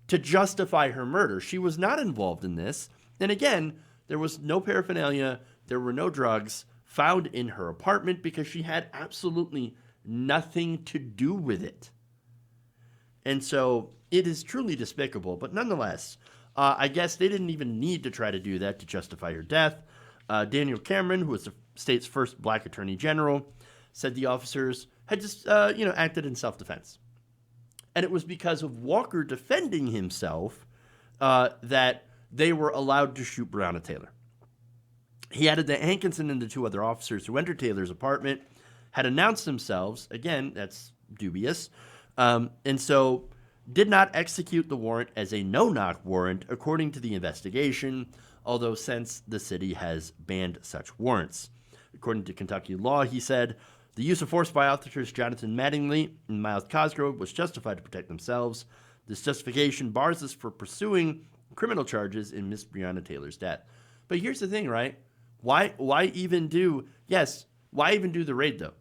to justify her murder. She was not involved in this. And again, there was no paraphernalia, there were no drugs found in her apartment because she had absolutely nothing to do with it. And so it is truly despicable. But nonetheless, I guess they didn't even need to try to do that to justify her death. Daniel Cameron, who was the state's first black attorney general, said the officers had just, acted in self-defense. And it was because of Walker defending himself that they were allowed to shoot Breonna Taylor. He added that Hankinson and the two other officers who entered Taylor's apartment had announced themselves, again, that's dubious, and so did not execute the warrant as a no-knock warrant, according to the investigation, although since the city has banned such warrants. According to Kentucky law, he said, the use of force by officers Jonathan Mattingly and Miles Cosgrove was justified to protect themselves. This justification bars us for pursuing criminal charges in Miss Breonna Taylor's death. But here's the thing, right? Why even do the raid though?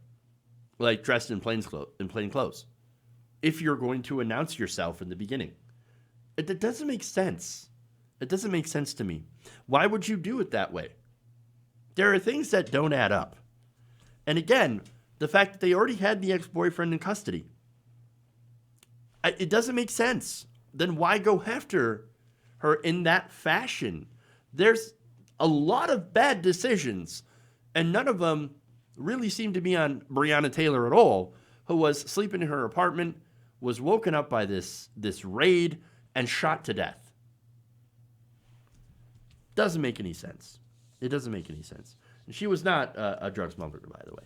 Like dressed in plain clothes. If you're going to announce yourself in the beginning. It doesn't make sense. It doesn't make sense to me. Why would you do it that way? There are things that don't add up. And again, the fact that they already had the ex-boyfriend in custody. It doesn't make sense. Then why go after her in that fashion? There's a lot of bad decisions, and none of them really seem to be on Breonna Taylor at all, who was sleeping in her apartment, was woken up by this raid, and shot to death. Doesn't make any sense. It doesn't make any sense. And she was not a drug smuggler, by the way.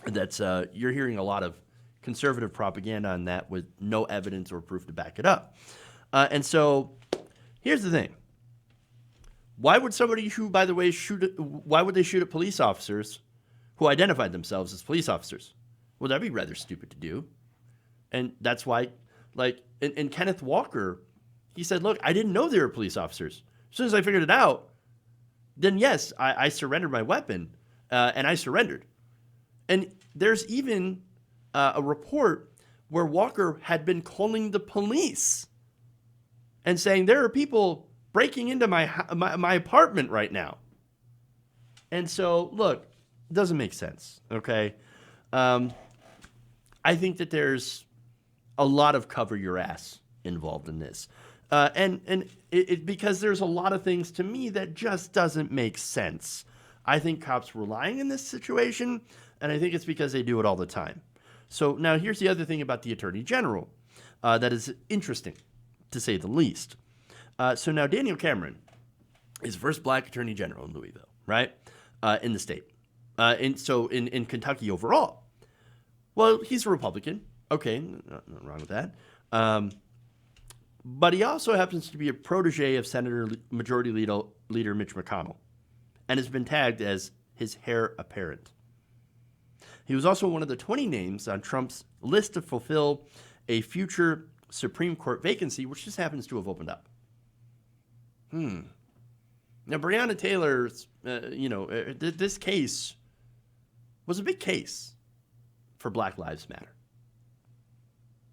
That's you're hearing a lot of conservative propaganda on that with no evidence or proof to back it up. And so here's the thing. Why would somebody who, by the way, why would they shoot at police officers who identified themselves as police officers? Well, that'd be rather stupid to do. And that's why, and Kenneth Walker, he said, look, I didn't know they were police officers. As soon as I figured it out, then yes, I surrendered my weapon, and I surrendered. And there's even a report where Walker had been calling the police and saying, there are people breaking into my apartment right now. And so, look, it doesn't make sense, okay? I think that there's a lot of cover your ass involved in this. And because there's a lot of things to me that just doesn't make sense. I think cops were lying in this situation, and I think it's because they do it all the time. So now here's the other thing about the Attorney General that is interesting, to say the least. So now Daniel Cameron is the first black Attorney General in Louisville, right, in the state. In Kentucky overall. Well, he's a Republican. Okay, nothing wrong with that. But he also happens to be a protege of Majority Leader Mitch McConnell and has been tagged as his heir apparent. He was also one of the 20 names on Trump's list to fulfill a future Supreme Court vacancy, which just happens to have opened up. Now, Breonna Taylor's, this case was a big case for Black Lives Matter.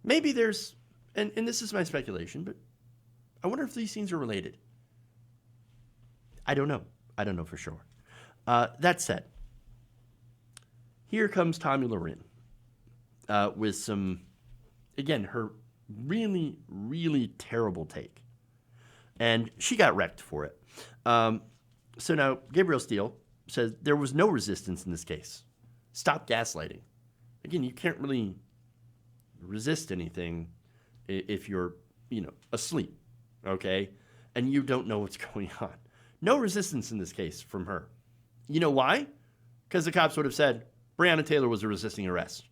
Maybe there's, and this is my speculation, but I wonder if these things are related. I don't know. I don't know for sure. That said, here comes Tomi Lahren with some, again, her really, really terrible take. And she got wrecked for it. So now Gabriel Steele says there was no resistance in this case. Stop gaslighting. Again, you can't really resist anything if you're, asleep, okay? And you don't know what's going on. No resistance in this case from her. You know why? Because the cops would have said Breonna Taylor was a resisting arrest.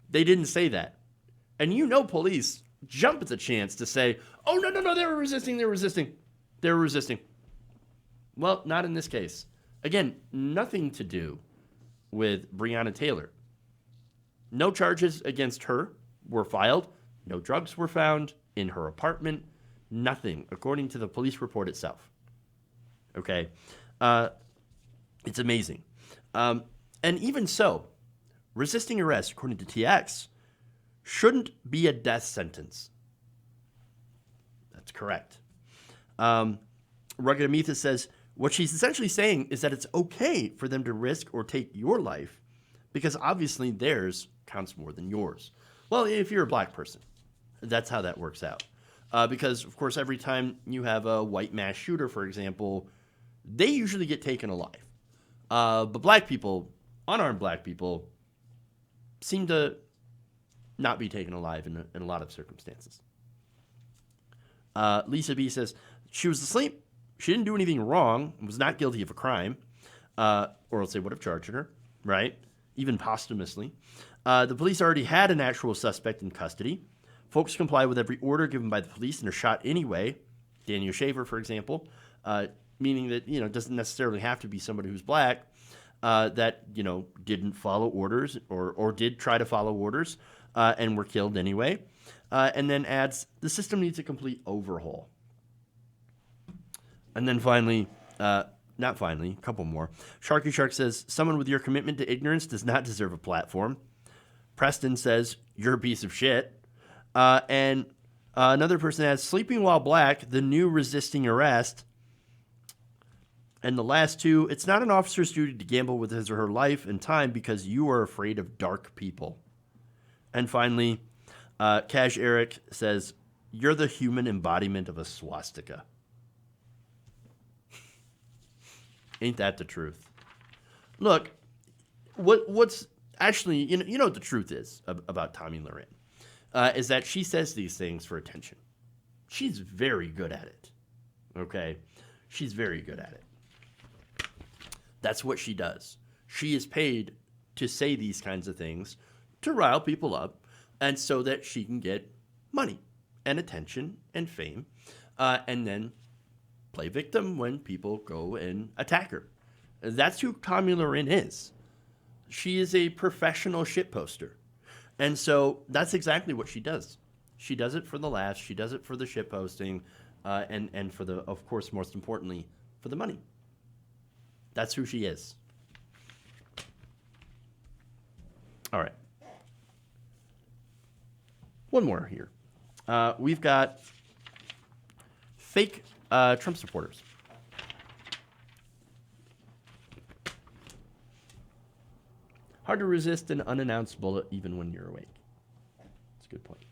They didn't say that. And police jump at the chance to say, oh, no, they were resisting. Well, not in this case. Again, nothing to do with Breonna Taylor. No charges against her were filed. No drugs were found in her apartment. Nothing, according to the police report itself. Okay? It's amazing. And even so, resisting arrest, according to TX, shouldn't be a death sentence. That's correct. Rugged Amethyst says, what she's essentially saying is that it's okay for them to risk or take your life because obviously theirs counts more than yours. Well, if you're a black person, that's how that works out. Because, of course, every time you have a white mass shooter, for example, they usually get taken alive. But black people, unarmed black people, seem to not be taken alive in a lot of circumstances. Lisa B says, she was asleep. She didn't do anything wrong, was not guilty of a crime, or else they would have charged her, right? Even posthumously. The police already had an actual suspect in custody. Folks comply with every order given by the police and are shot anyway. Daniel Shaver, for example, meaning that, it doesn't necessarily have to be somebody who's black that, didn't follow orders or did try to follow orders and were killed anyway. And then adds, the system needs a complete overhaul. And then finally, a couple more. Sharky Shark says, someone with your commitment to ignorance does not deserve a platform. Preston says, you're a piece of shit. And another person adds, sleeping while black, the new resisting arrest. And the last two, it's not an officer's duty to gamble with his or her life and time because you are afraid of dark people. And finally, Cash Eric says, you're the human embodiment of a swastika. Ain't that the truth? Look, what's actually, you know what the truth is about Tomi Lahren, is that she says these things for attention. She's very good at it, okay? She's very good at it. That's what she does. She is paid to say these kinds of things to rile people up and so that she can get money and attention and fame and then play victim when people go and attack her. That's who Tomi Lahren is. She is a professional shitposter. And so that's exactly what she does. She does it for the laughs. She does it for the shitposting and for the, of course, most importantly, for the money. That's who she is. All right. One more here. We've got fake Trump supporters. Hard to resist an unannounced bullet even when you're awake. That's a good point.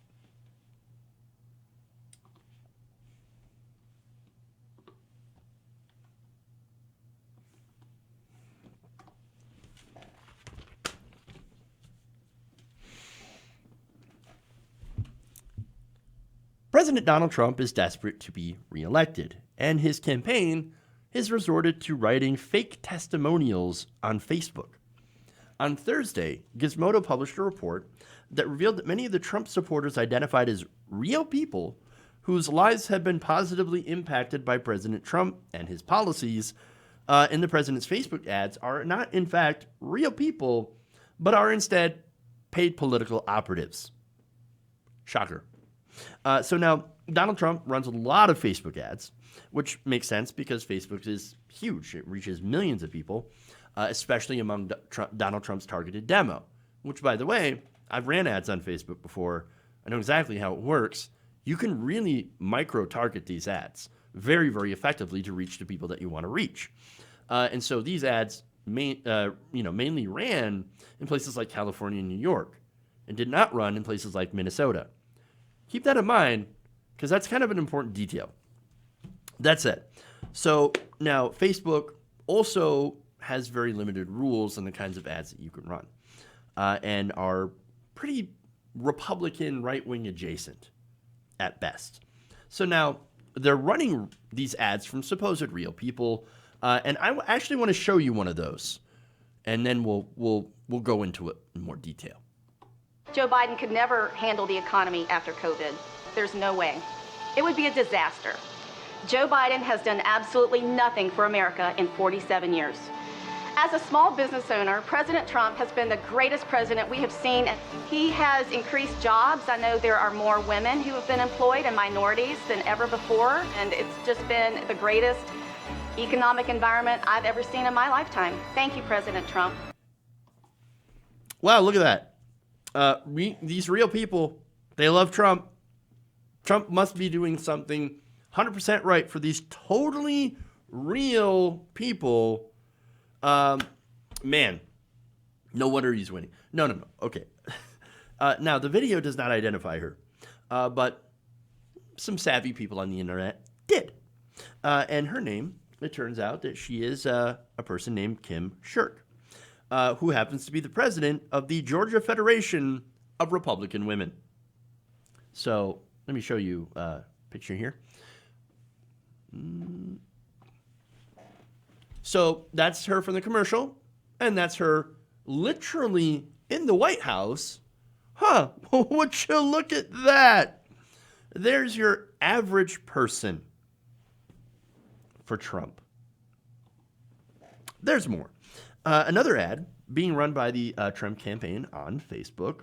President Donald Trump is desperate to be reelected, and his campaign has resorted to writing fake testimonials on Facebook. On Thursday, Gizmodo published a report that revealed that many of the Trump supporters identified as real people whose lives have been positively impacted by President Trump and his policies in the president's Facebook ads are not, in fact, real people, but are instead paid political operatives. Shocker. So now, Donald Trump runs a lot of Facebook ads, which makes sense because Facebook is huge. It reaches millions of people, especially among Donald Trump's targeted demo, which, by the way, I've ran ads on Facebook before. I know exactly how it works. You can really micro-target these ads very, very effectively to reach the people that you want to reach. And so these ads mainly ran in places like California and New York and did not run in places like Minnesota. Keep that in mind, because that's kind of an important detail. That's it. So now Facebook also has very limited rules on the kinds of ads that you can run and are pretty Republican right-wing adjacent at best. So now they're running these ads from supposed real people, and I actually want to show you one of those, and then we'll go into it in more detail. Joe Biden could never handle the economy after COVID. There's no way. It would be a disaster. Joe Biden has done absolutely nothing for America in 47 years. As a small business owner, President Trump has been the greatest president we have seen. He has increased jobs. I know there are more women who have been employed and minorities than ever before, and it's just been the greatest economic environment I've ever seen in my lifetime. Thank you, President Trump. Wow, look at that. these real people, they love Trump. Trump must be doing something 100% right for these totally real people. Man, no wonder he's winning. No. Okay. Now, the video does not identify her, but some savvy people on the internet did. And her name, it turns out that she is a person named Kim Shirk, who happens to be the president of the Georgia Federation of Republican Women. So let me show you a picture here. So that's her from the commercial, and that's her literally in the White House. Huh, would you look at that? There's your average person for Trump. There's more. Another ad being run by the Trump campaign on Facebook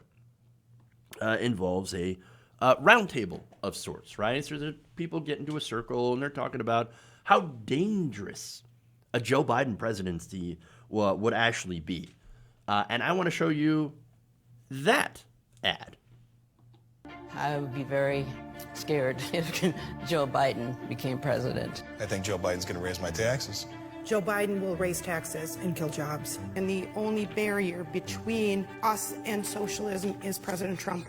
involves a round table of sorts, right? So the people get into a circle and they're talking about how dangerous a Joe Biden presidency would actually be. And I want to show you that ad. I would be very scared if Joe Biden became president. I think Joe Biden's going to raise my taxes. Joe Biden will raise taxes and kill jobs. And the only barrier between us and socialism is President Trump.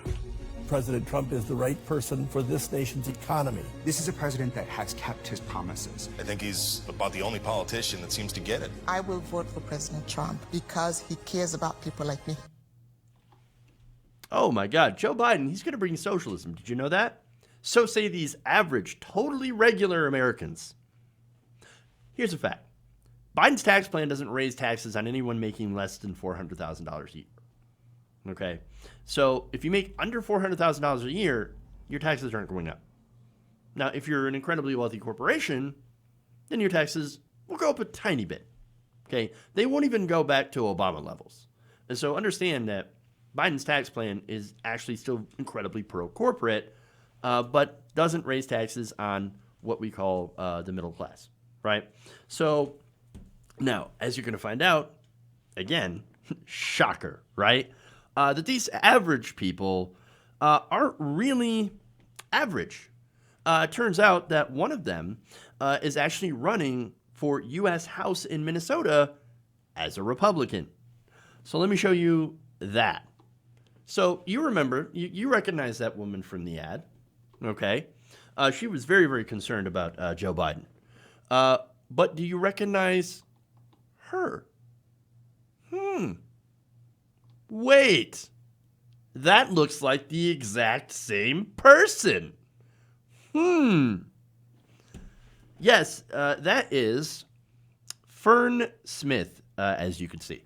President Trump is the right person for this nation's economy. This is a president that has kept his promises. I think he's about the only politician that seems to get it. I will vote for President Trump because he cares about people like me. Oh my God, Joe Biden, he's going to bring socialism. Did you know that? So say these average, totally regular Americans. Here's a fact. Biden's tax plan doesn't raise taxes on anyone making less than $400,000 a year. Okay? So if you make under $400,000 a year, your taxes aren't going up. Now, if you're an incredibly wealthy corporation, then your taxes will go up a tiny bit. Okay? They won't even go back to Obama levels. And so understand that Biden's tax plan is actually still incredibly pro-corporate, but doesn't raise taxes on what we call the middle class, right? So now, as you're going to find out, again, shocker, right? That these average people aren't really average. It turns out that one of them is actually running for U.S. House in Minnesota as a Republican. So let me show you that. So you remember, you recognize that woman from the ad, okay? She was very, very concerned about Joe Biden. But do you recognize her? Wait. That looks like the exact same person. Yes, that is Fern Smith, as you can see.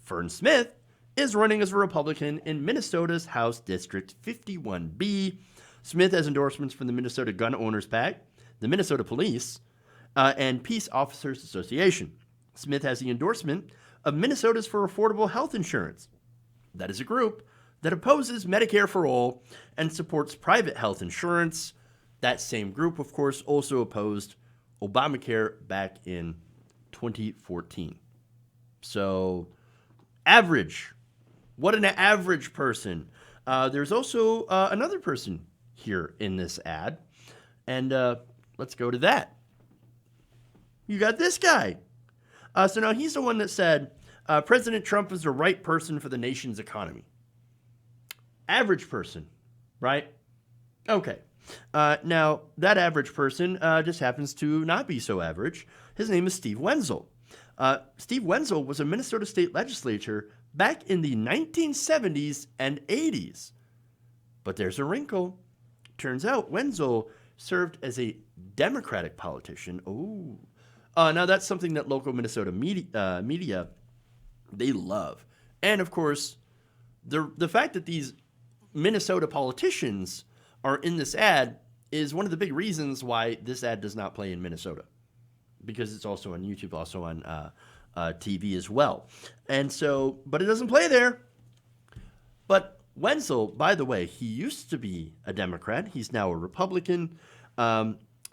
Fern Smith is running as a Republican in Minnesota's House District 51B. Smith has endorsements from the Minnesota Gun Owners PAC, the Minnesota Police, and Peace Officers Association. Smith has the endorsement of Minnesota's for Affordable Health Insurance. That is a group that opposes Medicare for all and supports private health insurance. That same group, of course, also opposed Obamacare back in 2014. So, average. What an average person. There's also another person here in this ad. And let's go to that. You got this guy. So now he's the one that said, President Trump is the right person for the nation's economy. Average person, right? Okay. Now, that average person just happens to not be so average. His name is Steve Wenzel. Steve Wenzel was a Minnesota state legislator back in the 1970s and 80s. But there's a wrinkle. Turns out Wenzel served as a Democratic politician. Now that's something that local Minnesota media, they love. And of course, the fact that these Minnesota politicians are in this ad is one of the big reasons why this ad does not play in Minnesota. Because it's also on YouTube, also on TV as well. And so, but it doesn't play there. But Wenzel, by the way, he used to be a Democrat. He's now a Republican.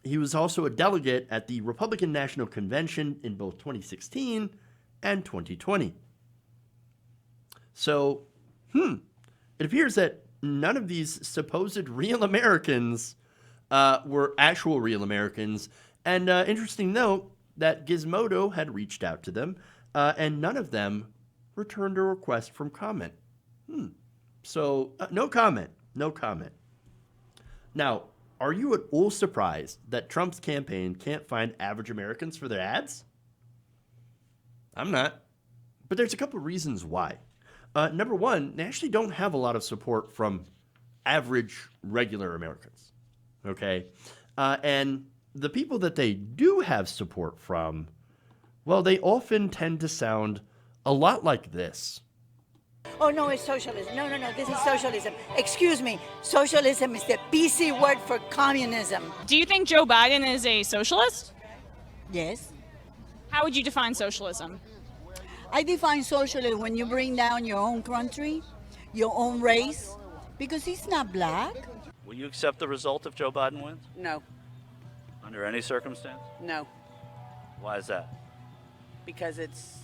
He was also a delegate at the Republican National Convention in both 2016 and 2020. So, It appears that none of these supposed real Americans were actual real Americans. And interesting note that Gizmodo had reached out to them, and none of them returned a request from comment. So no comment. Now, are you at all surprised that Trump's campaign can't find average Americans for their ads? I'm not. But there's a couple of reasons why. Number one, they actually don't have a lot of support from average, regular Americans. Okay? And the people that they do have support from, well, they often tend to sound a lot like this. Oh, no, it's socialism. No, this is socialism. Excuse me. Socialism is the PC word for communism. Do you think Joe Biden is a socialist? Yes. How would you define socialism? I define socialism when you bring down your own country, your own race, because he's not black. Will you accept the result if Joe Biden wins? No. Under any circumstance? No. Why is that? Because it's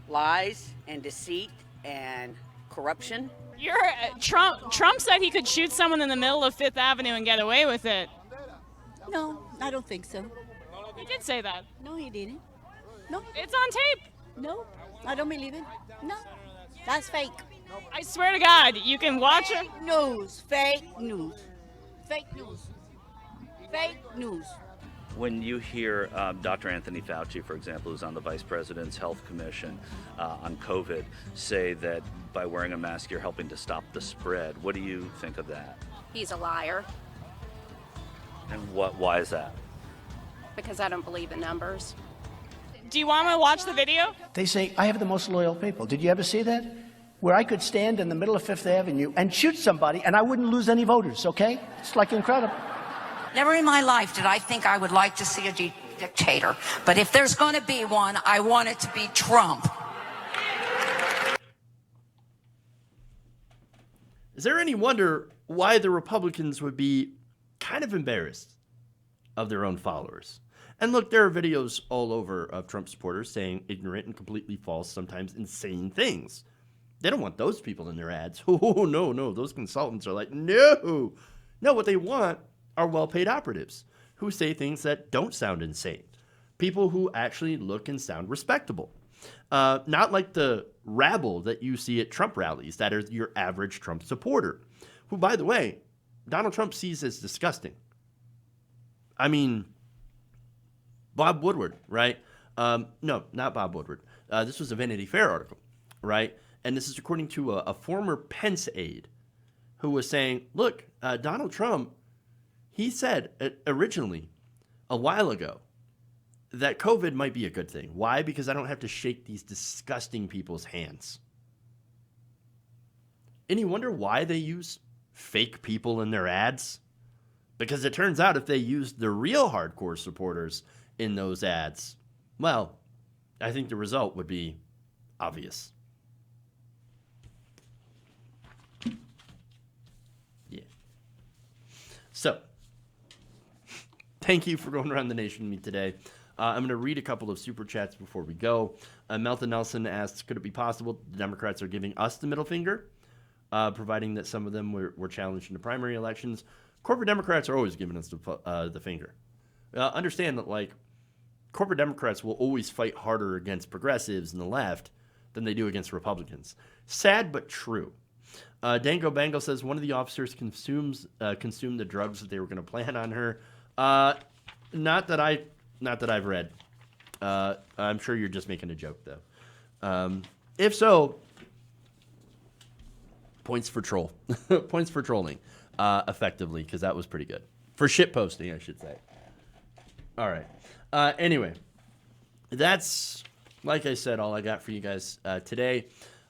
lies and deceit and corruption. Trump said he could shoot someone in the middle of Fifth Avenue and get away with it. No, I don't think so. He did say that. No, he didn't. No. It's on tape. No, I don't believe it. No, that's fake. I swear to God, you can watch it. Fake news. Fake news. Fake news. Fake news. When you hear Dr. Anthony Fauci, for example, who's on the Vice President's Health Commission on COVID, say that by wearing a mask you're helping to stop the spread, what do you think of that? He's a liar. And why is that? Because I don't believe the numbers. Do you want me to watch the video? They say, I have the most loyal people. Did you ever see that? Where I could stand in the middle of Fifth Avenue and shoot somebody and I wouldn't lose any voters, okay? It's like incredible. Never in my life did I think I would like to see a dictator. But if there's going to be one, I want it to be Trump. Is there any wonder why the Republicans would be kind of embarrassed of their own followers? And look, there are videos all over of Trump supporters saying ignorant and completely false, sometimes insane things. They don't want those people in their ads. Oh, no. Those consultants are like, no. No, what they want are well-paid operatives who say things that don't sound insane. People who actually look and sound respectable. Not like the rabble that you see at Trump rallies that are your average Trump supporter, who, by the way, Donald Trump sees as disgusting. I mean, Bob Woodward, right? No, not Bob Woodward. This was a Vanity Fair article, right? And this is according to a former Pence aide who was saying, look, Donald Trump, he said originally, a while ago, that COVID might be a good thing. Why? Because I don't have to shake these disgusting people's hands. Any wonder why they use fake people in their ads? Because it turns out if they used the real hardcore supporters in those ads, well, I think the result would be obvious. Yeah. So, thank you for going around the nation with me today. I'm going to read a couple of super chats before we go. Melton Nelson asks, could it be possible the Democrats are giving us the middle finger, providing that some of them were challenged in the primary elections? Corporate Democrats are always giving us the finger. Understand that, like, corporate Democrats will always fight harder against progressives and the left than they do against Republicans. Sad but true. Dango Bango says one of the officers consumed the drugs that they were going to plant on her. Not that I've read. I'm sure you're just making a joke, though. If so, points for troll. Points for trolling, effectively, because that was pretty good. For shit posting, I should say. All right. Anyway, that's, like I said, all I got for you guys today.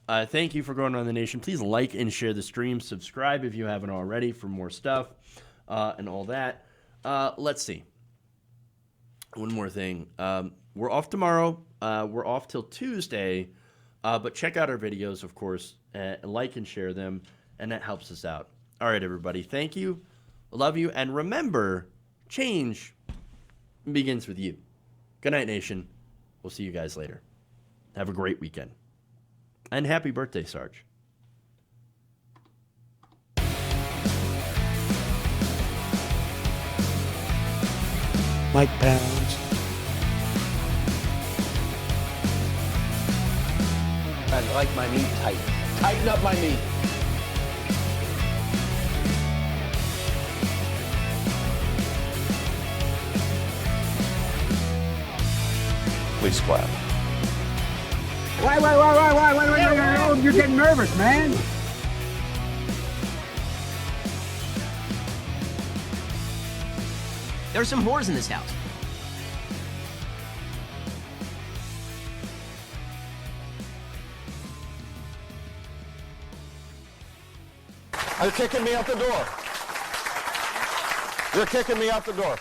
Thank you for going around the nation. Please like and share the stream. Subscribe if you haven't already for more stuff and all that. Let's see. One more thing. We're off tomorrow. We're off till Tuesday. But check out our videos, of course. Like and share them, and that helps us out. All right, everybody. Thank you. Love you. And remember, change begins with you. Good night, nation. We'll see you guys later. Have a great weekend. And happy birthday, Sarge. Mike Pounds. I like my meat tight. Tighten up my meat. Please clap. Why? You're getting nervous, man. There's some whores in this house. You're kicking me out the door. You're kicking me out the door.